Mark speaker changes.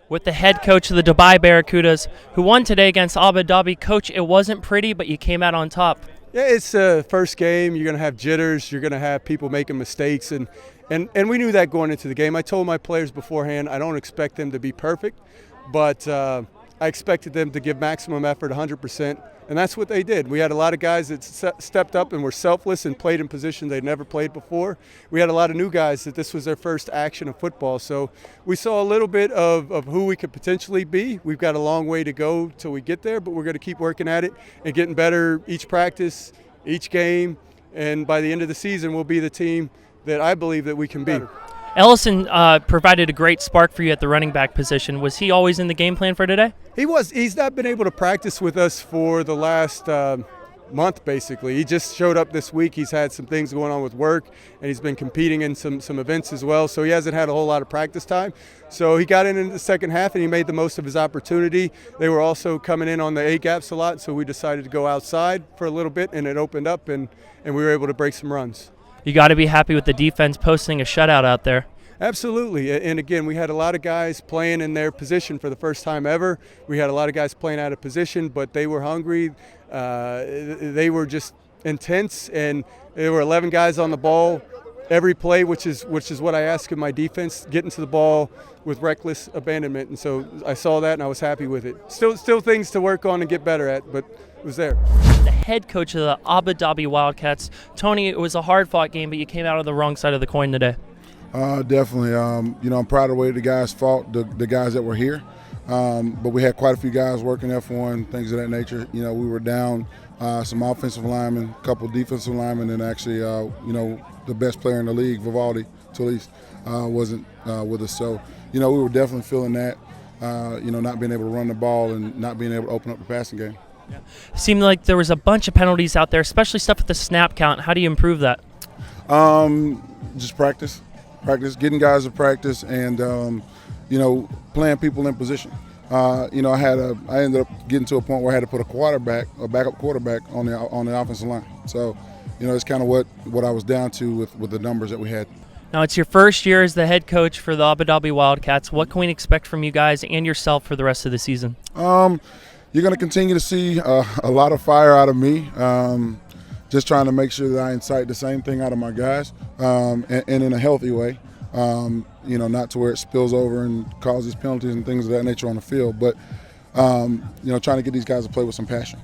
Speaker 1: With the head coach of the Dubai Barracudas, who won today against Abu Dhabi. Coach, it wasn't pretty, but you came out on top.
Speaker 2: Yeah, it's the first game. You're going to have jitters. You're going to have people making mistakes. And we knew that going into the game. I told my players beforehand I don't expect them to be perfect, but I expected them to give maximum effort, 100%. And that's what they did. We had a lot of guys that stepped up and were selfless and played in positions they'd never played before. We had a lot of new guys that this was their first action of football. So we saw a little bit of who we could potentially be. We've got a long way to go till we get there, but we're going to keep working at it and getting better each practice, each game. And by the end of the season, we'll be the team that I believe that we can be.
Speaker 1: Ellison provided a great spark for you at the running back position. Was he always in the game plan for today?
Speaker 2: He was. He's not been able to practice with us for the last month, basically. He just showed up this week. He's had some things going on with work, and he's been competing in some events as well, so he hasn't had a whole lot of practice time. So he got in the second half, and he made the most of his opportunity. They were also coming in on the A-gaps a lot, so we decided to go outside for a little bit, and it opened up, and we were able to break some runs.
Speaker 1: You got to be happy with the defense posting a shutout out there.
Speaker 2: Absolutely, and again, we had a lot of guys playing in their position for the first time ever. We had a lot of guys playing out of position, but they were hungry. They were just intense, and there were 11 guys on the ball every play, which is what I ask of my defense, getting to the ball with reckless abandonment. And so I saw that, and I was happy with it. Still things to work on and get better at, but it was there.
Speaker 1: The head coach of the Abu Dhabi Wildcats, Tony, it was a hard-fought game, but you came out on the wrong side of the coin today.
Speaker 3: Definitely. I'm proud of the way the guys fought, the guys that were here. But we had quite a few guys working F1, things of that nature. We were down some offensive linemen, a couple defensive linemen, and actually, the best player in the league, Vivaldi, Talise, wasn't with us. So, we were definitely feeling that, not being able to run the ball and not being able to open up the passing game.
Speaker 1: Yeah. Seemed like there was a bunch of penalties out there, especially stuff with the snap count. How do you improve that?
Speaker 3: Just practice, getting guys to practice, and playing people in position. I ended up getting to a point where I had to put a backup quarterback on the offensive line. So, it's kind of what I was down to with the numbers that we had.
Speaker 1: Now, it's your first year as the head coach for the Abu Dhabi Wildcats. What can we expect from you guys and yourself for the rest of the season?
Speaker 3: You're going to continue to see a lot of fire out of me. Just trying to make sure that I incite the same thing out of my guys, and in a healthy way. Not to where it spills over and causes penalties and things of that nature on the field, but trying to get these guys to play with some passion.